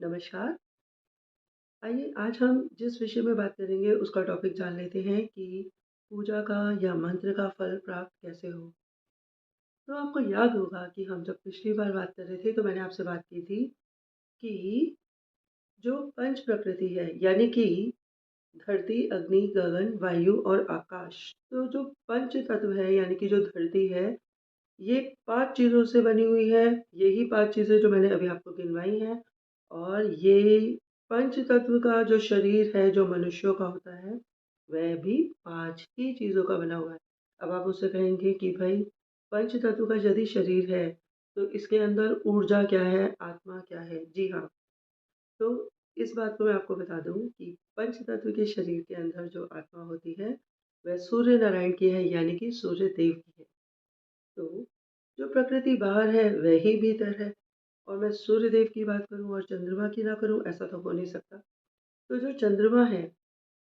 नमस्कार। आइए आज हम जिस विषय में बात करेंगे उसका टॉपिक जान लेते हैं कि पूजा का या मंत्र का फल प्राप्त कैसे हो। तो आपको याद होगा कि हम जब पिछली बार बात कर रहे थे तो मैंने आपसे बात की थी कि जो पंच प्रकृति है यानी कि धरती, अग्नि, गगन, वायु और आकाश। तो जो पंच तत्व है यानी कि जो धरती है, ये 5 चीज़ों से बनी हुई है। यही 5 चीज़ें जो मैंने अभी आपको गिनवाई हैं और ये पंच तत्व का जो शरीर है, जो मनुष्यों का होता है, वह भी 5 ही चीज़ों का बना हुआ है। अब आप मुझसे कहेंगे कि भई पंच तत्व का यदि शरीर है, तो इसके अंदर ऊर्जा क्या है, आत्मा क्या है? जी हाँ, तो इस बात को मैं आपको बता दूँ कि पंच तत्व के शरीर के अंदर जो आत्मा होती है, वह सूर्य नारायण की है यानी कि सूर्य देव की है। तो जो प्रकृति बाहर है वही भीतर है और मैं सूर्य देव की बात करूं और चंद्रमा की ना करूं ऐसा तो हो नहीं सकता। तो जो चंद्रमा है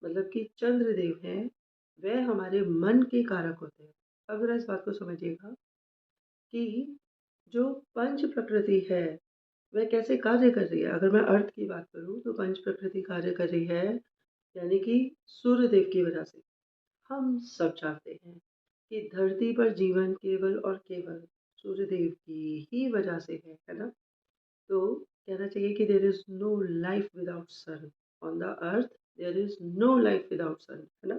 मतलब कि चंद्रदेव हैं, वह हमारे मन के कारक होते हैं। अब जरा इस बात को समझिएगा कि जो पंच प्रकृति है वह कैसे कार्य कर रही है। अगर मैं अर्थ की बात करूं तो पंच प्रकृति कार्य कर रही है यानी कि सूर्य देव की वजह से। हम सब जानते हैं कि धरती पर जीवन केवल और केवल सूर्यदेव की ही वजह से है ना? तो कहना चाहिए कि there is no life without sun on the earth, there is no life without sun, है ना?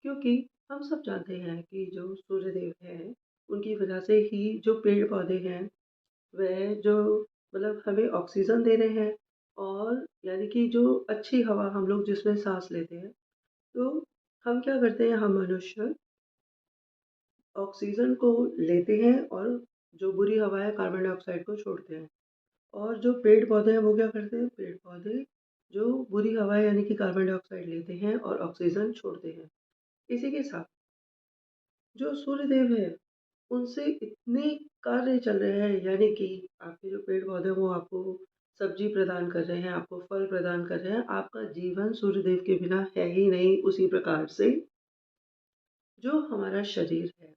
क्योंकि हम सब जानते हैं कि जो सूर्यदेव हैं, उनकी वजह से ही जो पेड़-पौधे हैं, वह जो मतलब हमें ऑक्सीजन दे रहे हैं और यानी कि जो अच्छी हवा हम लोग जिसमें साँस लेते हैं, तो हम क्या करते हैं, हम मनुष्य ऑक्सीजन को लेते हैं और जो बुरी हवा है कार्बन डाइऑक्साइड को छोड़ते हैं। और जो पेड़ पौधे हैं वो क्या करते हैं, पेड़ पौधे जो बुरी हवा है यानी कि कार्बन डाइऑक्साइड लेते हैं और ऑक्सीजन छोड़ते हैं। इसी के साथ जो सूर्यदेव है उनसे इतने कार्य चल रहे हैं यानी कि आपके जो पेड़ पौधे हैं वो आपको सब्जी प्रदान कर रहे हैं, आपको फल प्रदान कर रहे हैं। आपका जीवन सूर्यदेव के बिना है ही नहीं। उसी प्रकार से जो हमारा शरीर है,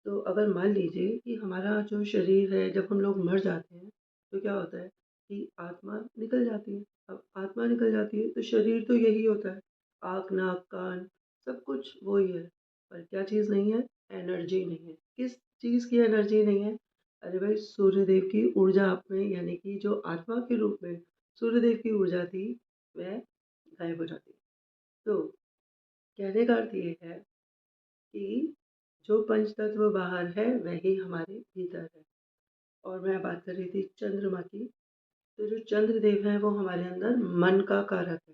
तो अगर मान लीजिए कि हमारा जो शरीर है जब हम लोग मर जाते हैं तो क्या होता है कि आत्मा निकल जाती है। अब आत्मा निकल जाती है तो शरीर तो यही होता है, आँख नाक कान सब कुछ वही है। पर क्या चीज़ नहीं है, एनर्जी नहीं है। किस चीज़ की एनर्जी नहीं है? अरे भाई सूर्यदेव की ऊर्जा आप में यानी कि जो आत्मा के रूप में सूर्यदेव की ऊर्जा थी वह गायब हो जाती है। तो कहने का अर्थ ये है कि जो पंचतत्व बाहर है वही हमारे भीतर है। और मैं बात कर रही थी चंद्रमा की। तो जो चंद्रदेव है वो हमारे अंदर मन का कारक है।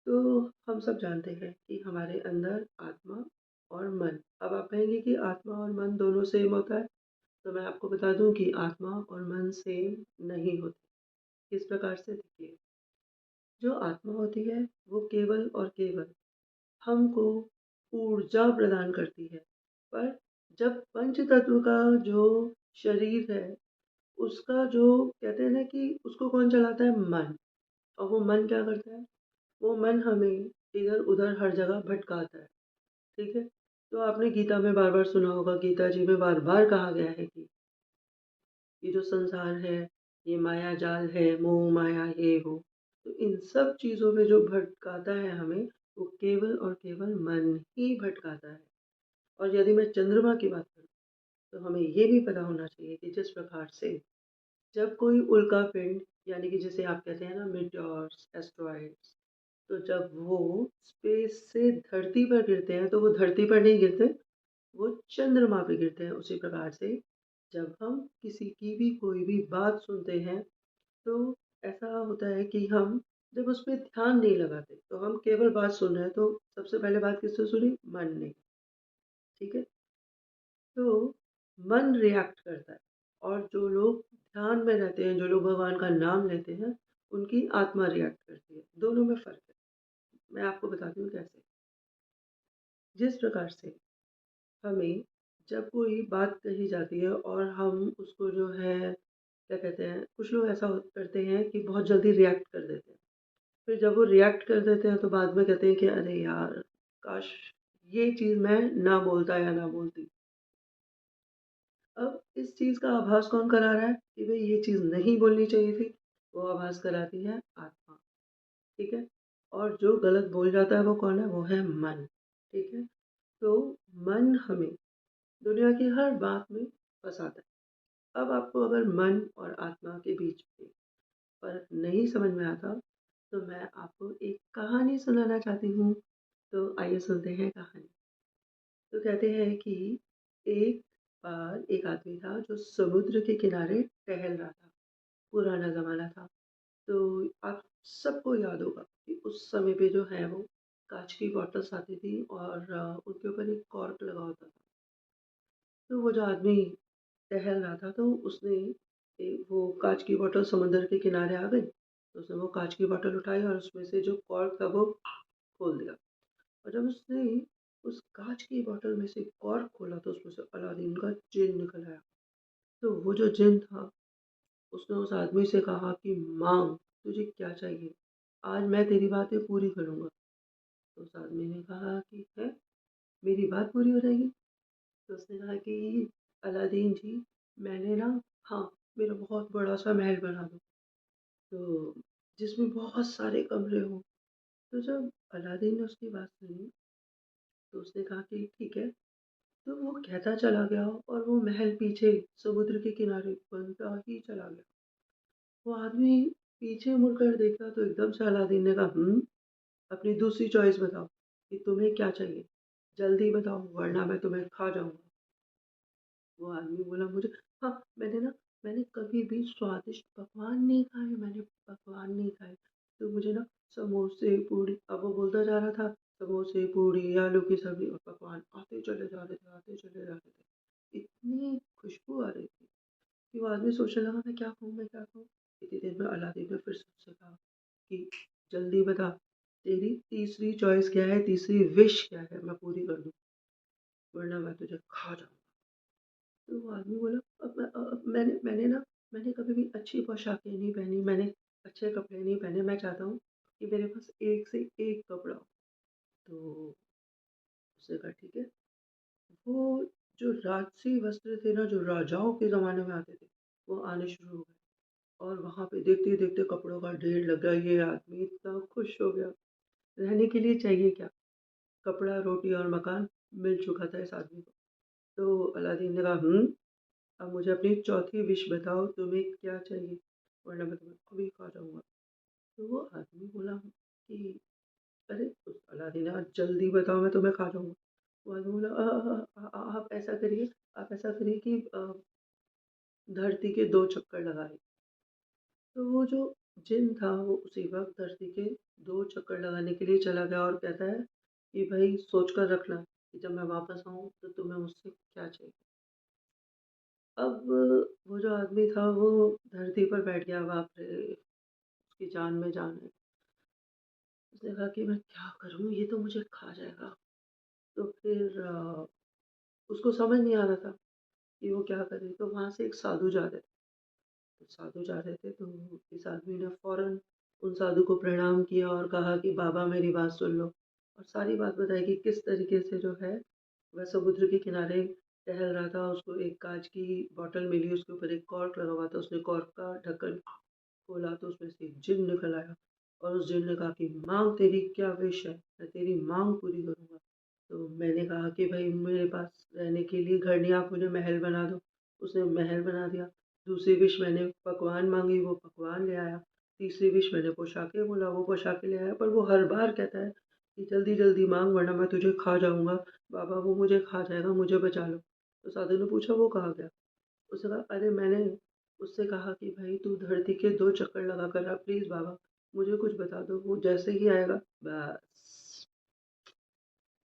तो हम सब जानते हैं कि हमारे अंदर आत्मा और मन। अब आप कहेंगे कि आत्मा और मन दोनों सेम होता है, तो मैं आपको बता दूं कि आत्मा और मन सेम नहीं होते। किस प्रकार से, देखिए, जो आत्मा होती है वो केवल और केवल हमको ऊर्जा प्रदान करती है। पर जब पंच तत्व का जो शरीर है, उसका जो कहते हैं ना कि उसको कौन चलाता है? मन। और वो मन क्या करता है? वो मन हमें इधर-उधर हर जगह भटकाता है, ठीक है? तो आपने गीता में बार-बार सुना होगा, गीता जी में बार-बार कहा गया है कि ये जो संसार है, ये माया जाल है, मोह माया ये वो। तो इन सब चीज़ों में जो भटकाता है हमें, वो केवल और केवल मन ही भटकाता है। और यदि मैं चंद्रमा की बात करूँ, तो हमें ये भी पता होना चाहिए कि जिस प्रकार से जब कोई उल्का पिंड यानी कि जिसे आप कहते हैं ना मीटियोर्स, एस्टेरॉइड्स, तो जब वो स्पेस से धरती पर गिरते हैं, तो वो धरती पर नहीं गिरते, वो चंद्रमा पे गिरते हैं। उसी प्रकार से जब हम किसी की भी कोई भी बात सुनते हैं, तो ऐसा होता है कि हम जब उस पे ध्यान नहीं लगाते, तो हम केवल बात सुन रहे हैं, तो सबसे पहले बात किससे सुनी? मन ने, ठीक है? तो मन रिएक्ट करता है और जो लोग ध्यान में रहते हैं, जो लोग भगवान का नाम लेते हैं, उनकी आत्मा रिएक्ट करती है। दोनों में फ़र्क है। मैं आपको बताती हूँ कैसे। जिस प्रकार से हमें जब कोई बात कही जाती है और हम उसको जो है क्या कहते हैं, कुछ लोग ऐसा करते हैं कि बहुत जल्दी रिएक्ट कर देते हैं। फिर जब वो रिएक्ट कर देते हैं तो बाद में कहते हैं कि अरे यार, काश ये चीज़ मैं ना बोलता या ना बोलती। अब इस चीज़ का आभास कौन करा रहा है कि भाई ये चीज़ नहीं बोलनी चाहिए थी? वो आभास कराती है आत्मा, ठीक है? और जो गलत बोल जाता है वो कौन है? वो है मन, ठीक है? तो मन हमें दुनिया की हर बात में फँसाता है। अब आपको अगर मन और आत्मा के बीच में फ़र्क नहीं समझ में आता, तो मैं आपको एक कहानी सुनाना चाहती हूँ। तो आइए सुनते हैं कहानी। तो कहते हैं कि एक बार एक आदमी था जो समुद्र के किनारे टहल रहा था। पुराना ज़माना था। तो आप सबको याद होगा कि उस समय पे जो है वो काँच की बॉटल्स आती थी और उनके ऊपर एक कॉर्क लगा होता था। तो वो जो आदमी टहल रहा था तो उसने वो काँच की बॉटल समुद्र के किनारे आ गई। तो उसने वो काँच की बॉटल उठाई और उसमें से जो कॉर्क था वो खोल दिया। और जब उसने उस काँच की बॉटल में से कॉर्क खोला तो उसमें से अलादीन का जिन निकल आया। तो वो जो जिन था उसने उस आदमी से कहा कि माँग, तुझे क्या चाहिए? आज मैं तेरी बातें पूरी करूँगा। तो उस आदमी ने कहा कि है, मेरी बात पूरी हो जाएगी? तो उसने कहा कि अलादीन जी, मैंने ना, हाँ, मेरा बहुत बड़ा-सा महल बना दो, तो जिसमें बहुत सारे कमरे हों। तो जब अलादीन ने उसकी बात सुनी, तो उसने कहा कि ठीक है। तो वो कहता चला गया और वो महल पीछे समुद्र के किनारे बनता ही चला गया। वो आदमी पीछे मुड़कर देखा तो एकदम से अलादीन ने कहा, अपनी दूसरी चॉइस बताओ कि तुम्हें क्या चाहिए? जल्दी बताओ वरना मैं तुम्हें खा जाऊँगा। वो आदमी बोला, मुझे, हाँ, मैंने कभी भी स्वादिष्ट पकवान नहीं खाए, मैंने पकवान नहीं खाए। तो मुझे ना समोसे, पूड़ी, अब वो बोलता जा रहा था, समोसे, पूड़ी, आलू की सब्ज़ी और पकवान आते चले जा रहे थे, आते चले जा रहे थे। इतनी खुशबू आ रही थी कि वो आदमी सोचने लगा, मैं क्या खाऊँ, मैं क्या खाऊँ? इतनी देर में अलादीन ने फिर से उससे कहा कि जल्दी बता, तेरी तीसरी चॉइस क्या है? तीसरी विश क्या है? मैं पूरी कर दूँ, वरना मैं तुझे खा जाऊँगा। तो वो आदमी बोला, मैंने कभी भी अच्छी पोशाकें नहीं पहनी, मैंने अच्छे कपड़े नहीं पहने, मैं चाहता हूँ कि मेरे पास एक से एक कपड़ा हो। तो उसने कहा ठीक है। वो जो राजसी वस्त्र थे ना, जो राजाओं के ज़माने में आते थे, वो आने शुरू हो गए और वहाँ पे देखते-देखते कपड़ों का ढेर लग गया। ये आदमी इतना खुश हो गया। रहने के लिए चाहिए क्या? कपड़ा, रोटी और मकान मिल चुका था इस आदमी को। तो अलादीन ने कहा, अब मुझे अपनी चौथी विश बताओ, तुम्हें क्या चाहिए? वरना मैं तुम्हें अभी खा जाऊँगा। तो वो आदमी बोला कि अरे! उस अलादीन ने कहा, जल्दी बताओ मैं तुम्हें खा जाऊँगा। वो आदमी बोला, आप ऐसा करिए कि धरती के 2 चक्कर लगाइए। तो वो जो जिन था वो उसी वक़्त धरती के 2 चक्कर लगाने के लिए चला गया और कहता है कि भई सोच कर रखना कि जब मैं वापस आऊँ तो तुम्हें मुझसे क्या चाहिए? अब वो जो आदमी था वो धरती पर बैठ गया, बाप रे! उसकी जान में जान है। उसने कहा कि मैं क्या करूँ? ये तो मुझे खा जाएगा। तो फिर उसको समझ नहीं आ रहा था कि वो क्या करे। तो वहाँ से एक साधु जा रहे थे। तो साधु जा रहे थे तो इस आदमी ने फ़ौरन उन साधु को प्रणाम किया और कहा कि बाबा मेरी बात सुन लो। और सारी बात बताई कि किस तरीके से जो है वह समुद्र के किनारे टहल रहा था। उसको एक काँच की बॉटल मिली, उसके ऊपर एक कॉर्क लगा हुआ था। उसने कॉर्क का ढक्कन खोला तो उसमें से एक जिन निकल आया और उस जिन ने कहा कि माँग, तेरी क्या विश है? मैं तेरी माँग पूरी करूँगा। तो मैंने कहा कि भई मेरे पास रहने के लिए घर नहीं, आप मुझे महल बना दो। उसने महल बना दिया। दूसरी विश मैंने पकवान माँगी, वो पकवान ले आया। तीसरी विश मैंने पोशाकें बोला, वो पोशाकें ले आया। पर वो हर बार कहता है कि जल्दी-जल्दी माँग वरना मैं तुझे खा जाऊँगा। बाबा वो मुझे खा जाएगा, मुझे बचा लो। तो साधु ने पूछा, वो कहाँ गया? उसने कहा, अरे मैंने उससे कहा कि भाई तू धरती के 2 चक्कर लगा कर आ प्लीज़ बाबा, मुझे कुछ बता दो। वो जैसे ही आएगा बस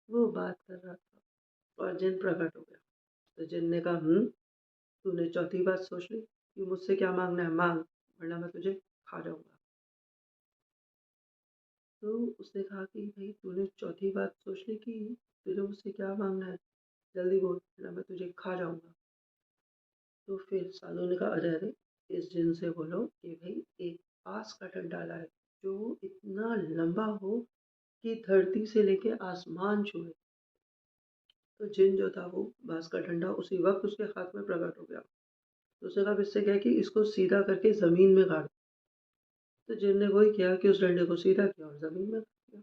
वो बात कर रहा था और जिन प्रकट हो गया। तो जिन ने कहा, तूने चौथी बात सोच ली कि मुझसे क्या माँगना है माँग, वरना मैं तुझे खा जाऊँगा। तो उसने कहा कि भई तूने चौथी बात सोच ली कि तुझे मुझसे क्या माँगना है? जल्दी बोल वरना मैं तुझे खा जाऊँगा। तो फिर साधु ने कहा, अरे अरे, इस जिन से बोलो कि भाई एक बाँस का डंडा लाए जो इतना लंबा हो कि धरती से लेके आसमान छुए। तो जिन जो था वो बाँस का डंडा उसी वक़्त उसके हाथ में प्रकट हो गया। तो उसने कहा, अब इससे क्या है कि इसको सीधा करके ज़मीन में गाड़ दो। तो जिन ने वही किया कि उस डंडे को सीधा किया और ज़मीन में गाड़ दिया।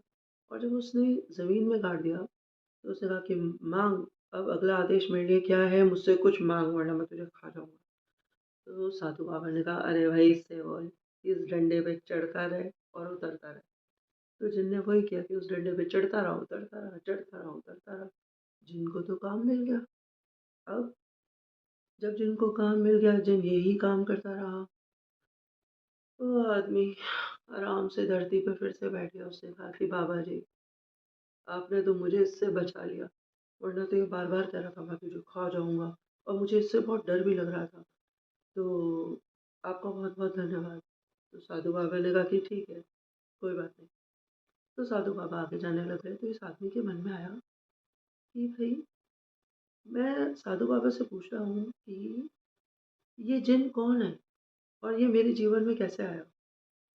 और जब उसने ज़मीन में गाड़ दिया तो उसने कहा कि माँग, अब अगला आदेश मेरे लिए क्या है, मुझसे कुछ माँग वरना मैं तुझे खा जाऊँगा। तो साधु बाबा ने कहा, अरे भाई इससे बोल, इस डंडे पे चढ़ता रहे और उतरता रहे। तो जिन ने वही किया कि उस डंडे पे चढ़ता रहा, उतरता रहा, चढ़ता रहा, उतरता रहा। जिन को तो काम मिल गया। अब जब जिन को काम मिल गया, जिन यही काम करता रहा। वो आदमी आराम से धरती पे फिर से बैठ गया। उसने कहा कि बाबा जी, आपने तो मुझे इससे बचा लिया, वरना तो ये बार-बार कह रहा था मैं तुझे खा जाऊँगा और मुझे इससे बहुत डर भी लग रहा था। तो आपका बहुत-बहुत धन्यवाद। तो साधु बाबा ने कहा कि ठीक है, कोई बात नहीं। तो साधु बाबा आगे जाने लगे तो इस आदमी के मन में आया कि भई मैं साधु बाबा से पूछ रहा हूँ कि ये जिन कौन है और ये मेरे जीवन में कैसे आया?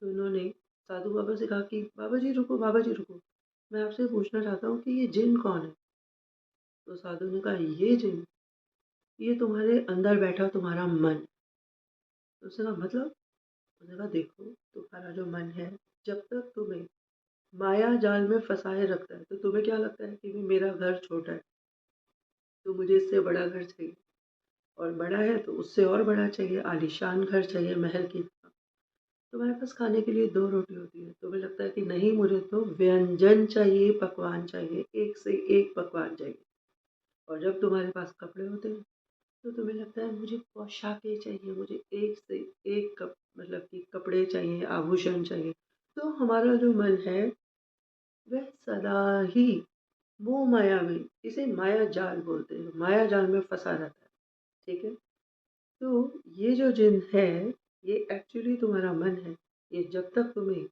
तो इन्होंने साधु बाबा से कहा कि बाबा जी रुको, मैं आपसे पूछना चाहता हूँ कि ये जिन कौन है? तो साधु ने कहा, ये जिन, ये तुम्हारे अंदर बैठा तुम्हारा मन। तो उसने कहा मतलब? उसने कहा देखो, तुम्हारा जो मन है, जब तक तुम्हें माया जाल में फंसाए रखता है तो तुम्हें क्या लगता है कि भी मेरा घर छोटा है, तो मुझे इससे बड़ा घर चाहिए, और बड़ा है तो उससे और बड़ा चाहिए, आलीशान घर चाहिए महल की तरह। तुम्हारे पास खाने के लिए 2 रोटी होती है, तुम्हें लगता है कि नहीं, मुझे तो व्यंजन चाहिए, पकवान चाहिए, एक से एक पकवान चाहिए। और जब तुम्हारे पास कपड़े होते हैं तो तुम्हें लगता है मुझे पोशाकें चाहिए, मुझे एक से एक मतलब कि कपड़े चाहिए, आभूषण चाहिए। तो हमारा जो मन है वह सदा ही मोह माया में, इसे माया जाल बोलते हैं, माया जाल में फंसा रहता है। ठीक है? तो ये जो जिन है, ये एक्चुअली तुम्हारा मन है। ये जब तक तुम्हें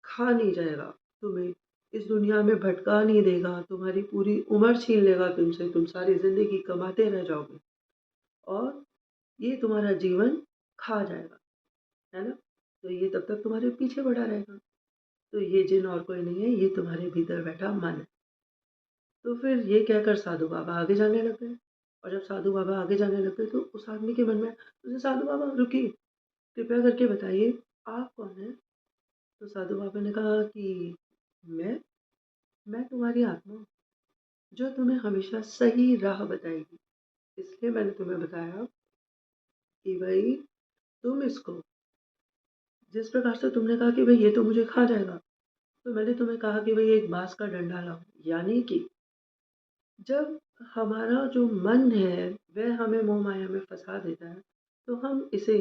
खा नहीं जाएगा, तुम्हें इस दुनिया में भटका नहीं देगा, तुम्हारी पूरी उम्र छीन लेगा तुमसे, तुम सारी ज़िंदगी कमाते रह जाओगे और ये तुम्हारा जीवन खा जाएगा, है ना? तो ये तब तक तुम्हारे पीछे पड़ा रहेगा। तो ये जिन और कोई नहीं है, ये तुम्हारे भीतर बैठा मन है। तो फिर ये कहकर साधु बाबा आगे जाने लग गए। और जब साधु बाबा आगे जाने लग गए तो उस आदमी के मन में, तो साधु बाबा रुकिए, कृपया करके बताइए आप कौन हैं? तो साधु बाबा ने कहा कि मैं मैं तुम्हारी आत्मा हूँ, जो तुम्हें हमेशा सही राह बताएगी। इसलिए मैंने तुम्हें बताया कि भई तुम इसको, जिस प्रकार से तुमने कहा कि भई ये तो मुझे खा जाएगा, तो मैंने तुम्हें कहा कि भई एक बाँस का डंडा लाओ। यानी कि जब हमारा जो मन है वह हमें मोह माया में फँसा देता है, तो हम इसे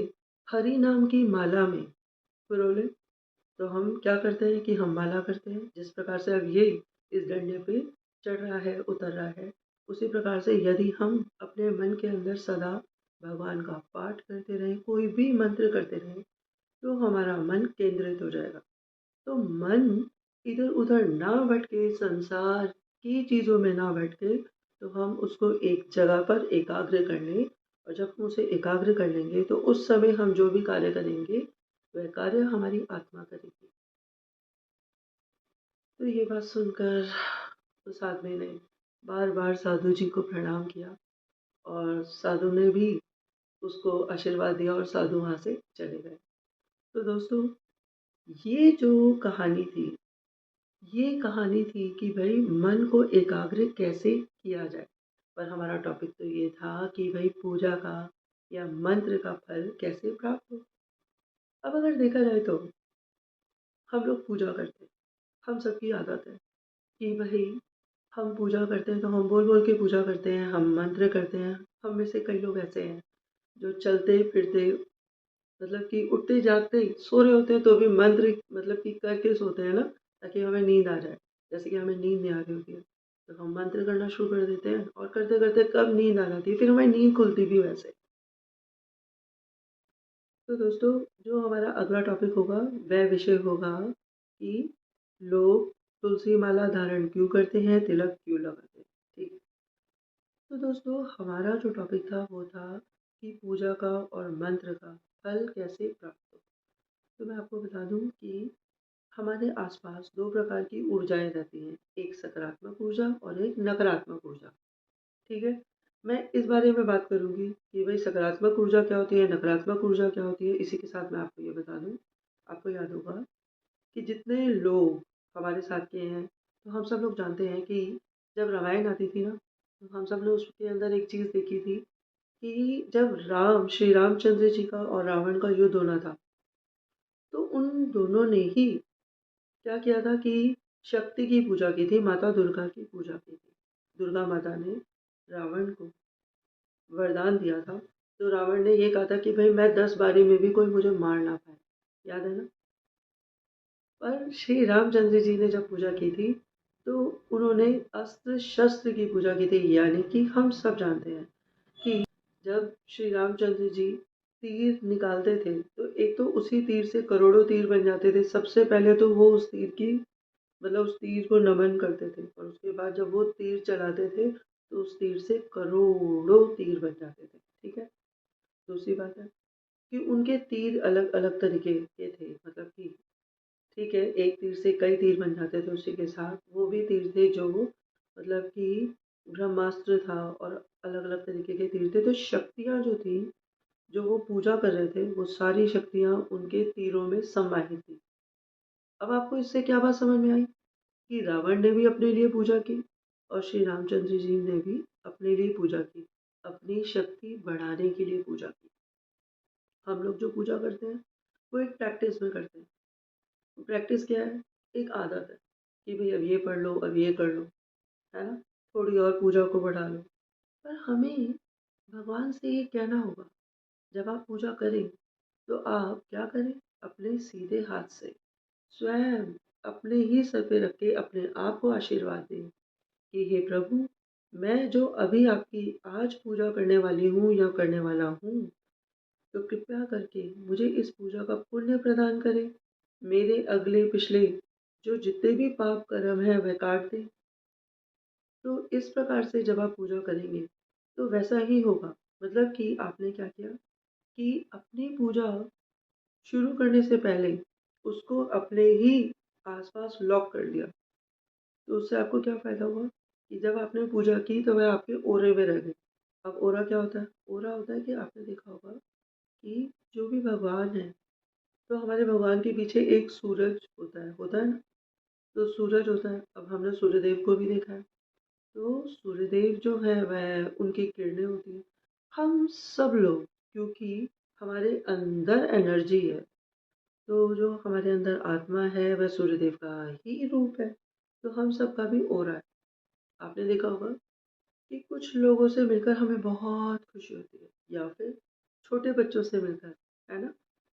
हरि नाम की माला में पिरो, तो हम क्या करते हैं कि हम माला करते हैं। जिस प्रकार से अब ये इस डंडे पे चढ़ रहा है, उतर रहा है, उसी प्रकार से यदि हम अपने मन के अंदर सदा भगवान का पाठ करते रहें, कोई भी मंत्र करते रहें, तो हमारा मन केंद्रित हो जाएगा। तो मन इधर-उधर ना भटके, संसार की चीज़ों में ना भटके, तो हम उसको एक जगह पर एकाग्र कर लें। और जब हम उसे एकाग्र कर लेंगे, तो उस समय हम जो भी कार्य करेंगे, वह कार्य हमारी आत्मा करेगी। तो ये बात सुनकर उस आदमी ने बार-बार साधु जी को प्रणाम किया और साधु ने भी उसको आशीर्वाद दिया और साधु वहाँ से चले गए। तो दोस्तों, ये जो कहानी थी, ये कहानी थी कि भई मन को एकाग्र कैसे किया जाए। पर हमारा टॉपिक तो ये था कि भई पूजा का या मंत्र का फल कैसे प्राप्त हो। अब अगर देखा जाए तो हम लोग पूजा करते हैं, हम सबकी आदत है कि भई हम पूजा करते हैं तो हम बोल-बोल के पूजा करते हैं, हम मंत्र करते हैं। हम में से कई लोग ऐसे हैं जो चलते-फिरते, मतलब कि उठते-जागते, सो रहे होते हैं तो भी मंत्र मतलब कि करके सोते हैं ना, ताकि हमें नींद आ जाए। जैसे कि हमें नींद नहीं आ रही होती है, तो हम मंत्र करना शुरू कर देते हैं और करते-करते कब नींद आ जाती है, फिर हमारी नींद खुलती भी वैसे। तो दोस्तों, जो हमारा अगला टॉपिक होगा, वह विषय होगा कि लोग तुलसी माला धारण क्यों करते हैं, तिलक क्यों लगाते हैं, ठीक है? तो दोस्तों, हमारा जो टॉपिक था वो था कि पूजा का और मंत्र का फल कैसे प्राप्त हो। तो मैं आपको बता दूं कि हमारे आसपास 2 प्रकार की ऊर्जाएँ रहती हैं, एक सकारात्मक ऊर्जा और एक नकारात्मक ऊर्जा, ठीक है? मैं इस बारे में बात करूँगी कि भई सकारात्मक ऊर्जा क्या होती है, नकारात्मक ऊर्जा क्या होती है, इसी के साथ मैं आपको ये बता दूँ। आपको याद होगा कि जितने लोग हमारे साथ के हैं, तो हम सब लोग जानते हैं कि जब रामायण आती थी ना, तो हम सब ने उसके अंदर एक चीज़ देखी थी कि जब श्री रामचंद्र जी का और रावण का युद्ध होना था, तो उन दोनों ने ही क्या किया था कि शक्ति की पूजा की थी, माता दुर्गा की पूजा की थी। दुर्गा माता ने रावण को वरदान दिया था, तो रावण ने ये कहा था कि भाई मैं 10 बारी में भी कोई मुझे मार ना पाए, याद है ना? पर श्री रामचंद्र जी ने जब पूजा की थी, तो उन्होंने अस्त्र शस्त्र की पूजा की थी, यानी कि हम सब जानते हैं कि जब श्री रामचंद्र जी तीर निकालते थे, तो एक तो उसी तीर से करोड़ों तीर बन जाते थे। सबसे पहले तो वो उस तीर की मतलब उस तीर को नमन करते थे, और उसके बाद जब वो तीर चलाते थे, तो उस तीर से करोड़ों तीर बन जाते थे। ठीक है। दूसरी बात है कि उनके तीर अलग अलग तरीके के थे, मतलब कि ठीक है, एक तीर से कई तीर बन जाते थे। उसी के साथ वो भी तीर थे जो मतलब कि ब्रह्मास्त्र था, और अलग अलग तरीके के तीर थे। तो शक्तियाँ जो थी, जो वो पूजा कर रहे थे, वो सारी शक्तियाँ उनके तीरों में समाहित थी। अब आपको इससे क्या बात समझ में आई कि रावण ने भी अपने लिए पूजा की, और श्री रामचंद्र जी ने भी अपने लिए पूजा की, अपनी शक्ति बढ़ाने के लिए पूजा की। हम लोग जो पूजा करते हैं, वो एक प्रैक्टिस में करते हैं। प्रैक्टिस क्या है? एक आदत है कि भाई अब ये पढ़ लो, अब ये कर लो, है ना? थोड़ी और पूजा को बढ़ा लो। पर हमें भगवान से ये कहना होगा, जब आप पूजा करें, तो आप क्या करें? अपने सीधे हाथ से स्वयं अपने ही सर पे रख के अपने आप को आशीर्वाद दें कि हे प्रभु, मैं जो अभी आपकी आज पूजा करने वाली हूँ या करने वाला हूँ, तो कृपया करके मुझे इस पूजा का पुण्य प्रदान करें। मेरे अगले पिछले जो जितने भी पाप कर्म हैं वह काट दें। तो इस प्रकार से जब आप पूजा करेंगे, तो वैसा ही होगा। मतलब कि आपने क्या किया कि अपनी पूजा शुरू करने से पहले उसको अपने ही आसपास लॉक कर दिया। तो उससे आपको क्या फ़ायदा हुआ कि जब आपने पूजा की तो वह आपके ओरे में रह गई। अब ओरा क्या होता है? ओरा होता है कि आपने देखा होगा कि जो भी भगवान है, तो हमारे भगवान के पीछे एक सूरज होता है ना? तो सूरज होता है। अब हमने सूर्यदेव को भी देखा है। तो सूर्यदेव जो है वह उनकी किरणें होती हैं। हम सब लोग, क्योंकि हमारे अंदर एनर्जी है, तो जो हमारे अंदर आत्मा है वह सूर्यदेव का ही रूप है। तो हम सबका भी ओरा है। आपने देखा होगा कि कुछ लोगों से मिलकर हमें बहुत खुशी होती है, या फिर छोटे बच्चों से मिलकर, है ना?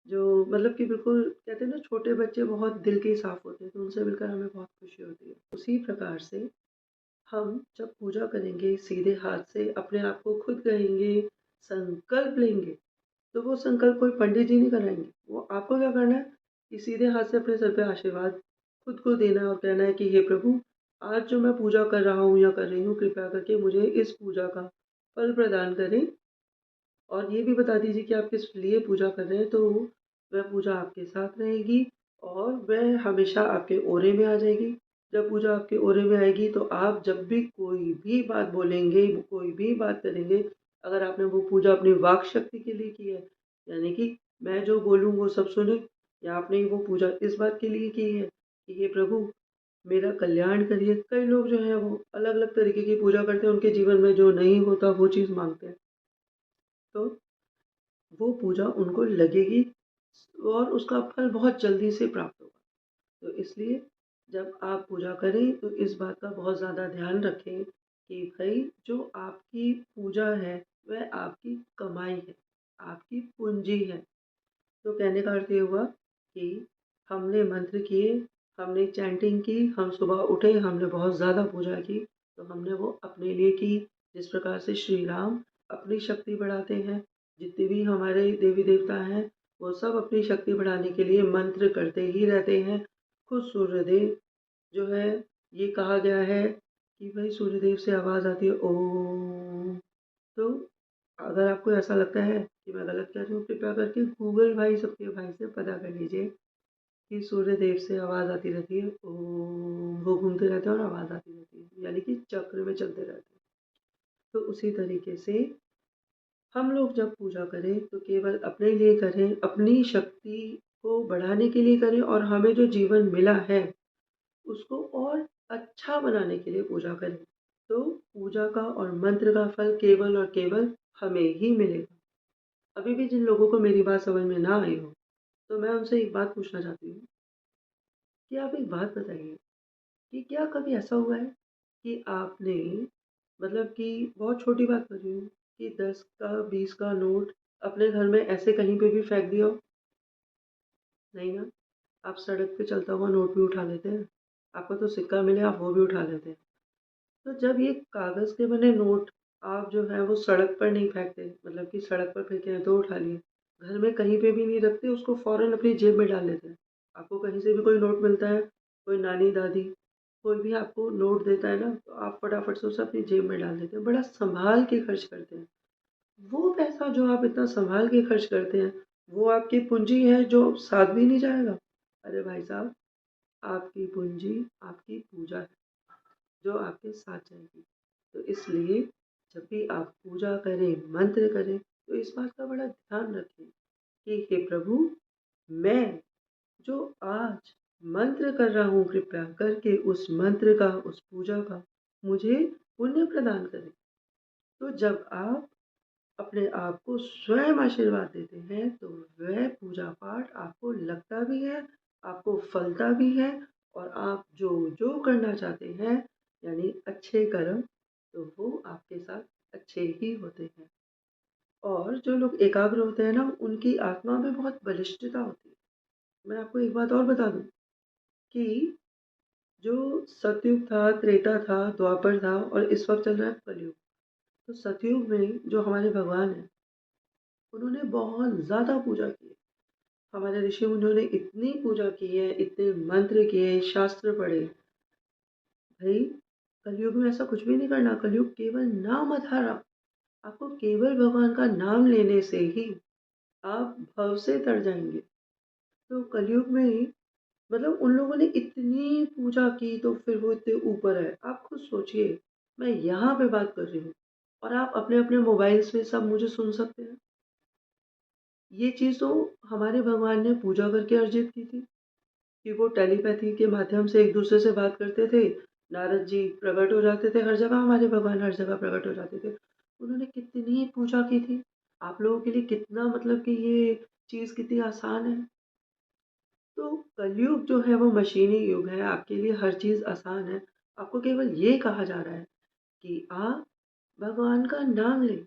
जो मतलब कि बिल्कुल कहते हैं ना, छोटे बच्चे बहुत दिल के साफ होते हैं, तो उनसे मिलकर हमें बहुत खुशी होती है। उसी प्रकार से हम जब पूजा करेंगे सीधे हाथ से, अपने आप को खुद कहेंगे, संकल्प लेंगे, तो वो संकल्प कोई पंडित जी नहीं कराएंगे। वो आपको क्या करना है कि सीधे हाथ से अपने सर पे आशीर्वाद खुद को देना है, और कहना है कि हे प्रभु, आज जो मैं पूजा कर रहा हूँ या कर रही हूँ, कृपया करके मुझे इस पूजा का फल प्रदान करें, और ये भी बता दीजिए कि आप किस लिए पूजा कर रहे हैं। तो वह पूजा आपके साथ रहेगी, और वह हमेशा आपके ओरे में आ जाएगी। जब पूजा आपके ओरे में आएगी, तो आप जब भी कोई भी बात बोलेंगे, कोई भी बात करेंगे, अगर आपने वो पूजा अपनी वाक शक्ति के लिए की है, यानी कि मैं जो बोलूँ वो सब सुने, या आपने वो पूजा इस बात के लिए की है कि हे प्रभु, मेरा कल्याण करिए। कई लोग जो हैं वो अलग अलग तरीके की पूजा करते हैं, उनके जीवन में जो नहीं होता वो चीज़ मांगते हैं, तो वो पूजा उनको लगेगी, और उसका फल बहुत जल्दी से प्राप्त होगा। तो इसलिए जब आप पूजा करें, तो इस बात का बहुत ज़्यादा ध्यान रखें कि भई जो आपकी पूजा है, वह आपकी कमाई है, आपकी पूँजी है। तो कहने का अर्थ ये हुआ कि हमने मंत्र किए, हमने चैंटिंग की, हम सुबह उठे, हमने बहुत ज़्यादा पूजा की, तो हमने वो अपने लिए की। जिस प्रकार से श्री राम अपनी शक्ति बढ़ाते हैं, जितने भी हमारे देवी-देवता हैं, वो सब अपनी शक्ति बढ़ाने के लिए मंत्र करते ही रहते हैं। खुद सूर्यदेव जो है, ये कहा गया है कि भई सूर्यदेव से आवाज़ आती है ओम। तो अगर आपको ऐसा लगता है कि मैं गलत कह रही हूँ, कृपया करके गूगल भाई सबके भाई से पता कर लीजिए कि सूर्यदेव से आवाज़ आती रहती है ओम। वो घूमते रहते हैं और आवाज़ आती रहती है, यानी कि चक्र में चलते रहते हैं। तो उसी तरीके से हम लोग जब पूजा करें, तो केवल अपने लिए करें, अपनी शक्ति को बढ़ाने के लिए करें और हमें जो जीवन मिला है उसको और अच्छा बनाने के लिए पूजा करें। तो पूजा का और मंत्र का फल केवल और केवल हमें ही मिलेगा। अभी भी जिन लोगों को मेरी बात समझ में ना आई हो, तो मैं उनसे एक बात पूछना चाहती हूँ कि आप एक बात बताइए कि क्या कभी ऐसा हुआ है कि आपने मतलब कि बहुत छोटी बात कर रही हूँ कि 10 का 20 का नोट अपने घर में ऐसे कहीं पे भी फेंक दिया हो? नहीं ना? आप सड़क पे चलता हुआ नोट भी उठा लेते हैं। आपको तो सिक्का मिले आप वो भी उठा लेते हैं। तो जब ये कागज़ के बने नोट आप जो है वो सड़क पर नहीं फेंकते, मतलब कि सड़क पर फेंके हैं तो उठा लिए, घर में कहीं पे भी नहीं रखते, उसको फ़ौरन अपनी जेब में डाल लेते हैं। आपको कहीं से भी कोई नोट मिलता है, कोई नानी दादी कोई भी आपको नोट देता है ना, तो आप फटाफट से उसे अपनी जेब में डाल देते हैं, बड़ा संभाल के खर्च करते हैं। वो पैसा जो आप इतना संभाल के खर्च करते हैं, वो आपकी पूंजी है जो साथ भी नहीं जाएगा। अरे भाई साहब, आपकी पूंजी आपकी पूजा है जो आपके साथ जाएगी। तो इसलिए जब भी आप पूजा करें, मंत्र करें, तो इस बात का बड़ा ध्यान रखें कि हे प्रभु, मैं जो आज मंत्र कर रहा हूँ, कृपया करके उस मंत्र का, उस पूजा का मुझे पुण्य प्रदान करें। तो जब आप अपने आप को स्वयं आशीर्वाद देते हैं, तो वह पूजा पाठ आपको लगता भी है, आपको फलता भी है और आप जो जो करना चाहते हैं, यानी अच्छे कर्म, तो वो आपके साथ अच्छे ही होते हैं। और जो लोग एकाग्र होते हैं ना, उनकी आत्मा में बहुत बलिष्ठता होती है। मैं आपको एक बात और बता दूँ कि जो सतयुग था, त्रेता था, द्वापर था और इस वक़्त चल रहा है कलयुग। तो सतयुग में जो हमारे भगवान हैं, उन्होंने बहुत ज़्यादा पूजा की है। हमारे ऋषि मुनियों ने इतनी पूजा की है, इतने मंत्र किए, शास्त्र पढ़े। भई, कलयुग में ऐसा कुछ भी नहीं करना, कलयुग केवल नाम आधारा। आपको केवल भगवान का नाम लेने से ही आप भव से तर जाएँगे। तो कलयुग में मतलब उन लोगों ने इतनी पूजा की तो फिर वो इतने ऊपर है। आप खुद सोचिए, मैं यहाँ पे बात कर रही हूँ और आप अपने-अपने मोबाइल्स में सब मुझे सुन सकते हैं। ये चीज़ तो हमारे भगवान ने पूजा करके अर्जित की थी कि वो टेलीपैथी के माध्यम से एक-दूसरे से बात करते थे। नारद जी प्रकट हो जाते थे हर जगह, हमारे भगवान हर जगह प्रकट हो जाते थे। उन्होंने कितनी पूजा की थी। आप लोगों के लिए कितना मतलब कि ये चीज़ कितनी आसान है। तो कलयुग जो है वो मशीनी युग है, आपके लिए हर चीज़ आसान है। आपको केवल ये कहा जा रहा है कि आप भगवान का नाम लें,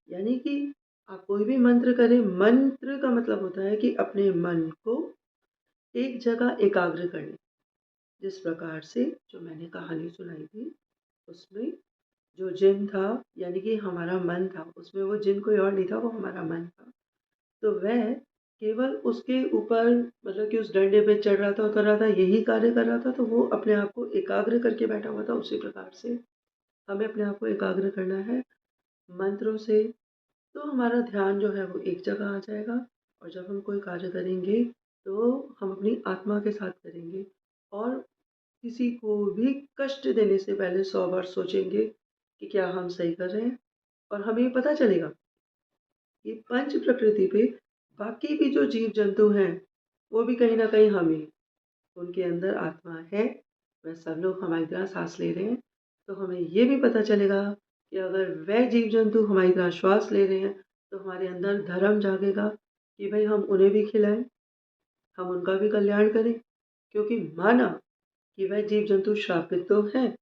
यानी कि आप कोई भी मंत्र करें, मंत्र का मतलब होता है कि अपने मन को एक जगह एकाग्र करना। जिस प्रकार से जो मैंने कहानी सुनाई थी, उसमें जो जिन था, यानी कि हमारा मन था, उसमें वो जिन कोई और नहीं था, वो हमारा मन था। तो वह केवल उसके ऊपर मतलब कि उस डंडे पे चढ़ रहा था, उतर रहा था, यही कार्य कर रहा था, तो वो अपने आप को एकाग्र करके बैठा हुआ था। उसी प्रकार से हमें अपने आप को एकाग्र करना है मंत्रों से, तो हमारा ध्यान जो है वो एक जगह आ जाएगा और जब हम कोई कार्य करेंगे, तो हम अपनी आत्मा के साथ करेंगे और किसी को भी कष्ट देने से पहले 100 बार सोचेंगे कि क्या हम सही कर रहे हैं और हमें ये पता चलेगा कि पंच प्रकृति पे बाकी भी जो जीव जंतु हैं, वो भी कहीं न कहीं हम ही हैं। उनके अंदर आत्मा है, वह सब लोग हमारी तरह साँस ले रहे हैं। तो हमें ये भी पता चलेगा कि अगर वह जीव जंतु हमारी तरह श्वास ले रहे हैं, तो हमारे अंदर धर्म जागेगा कि भई हम उन्हें भी खिलाएँ, हम उनका भी कल्याण करें। क्योंकि माना कि वह जीव जंतु श्रापित तो हैं,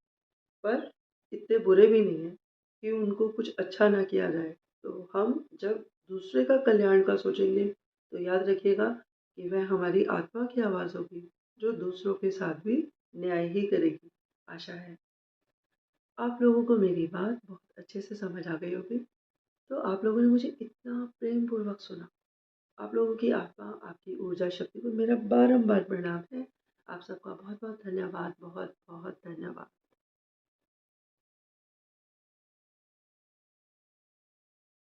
पर इतने बुरे भी नहीं हैं कि उनको कुछ अच्छा ना किया जाए। तो हम जब दूसरे का कल्याण का सोचेंगे, तो याद रखिएगा कि वह हमारी आत्मा की आवाज़ होगी, जो दूसरों के साथ भी न्याय ही करेगी। आशा है आप लोगों को मेरी बात बहुत अच्छे से समझ आ गई होगी। तो आप लोगों ने मुझे इतना प्रेम पूर्वक सुना। आप लोगों की आत्मा, आपकी ऊर्जा शक्ति को मेरा बारंबार प्रणाम है। आप सबका बहुत-बहुत धन्यवाद। बहुत-बहुत धन्यवाद।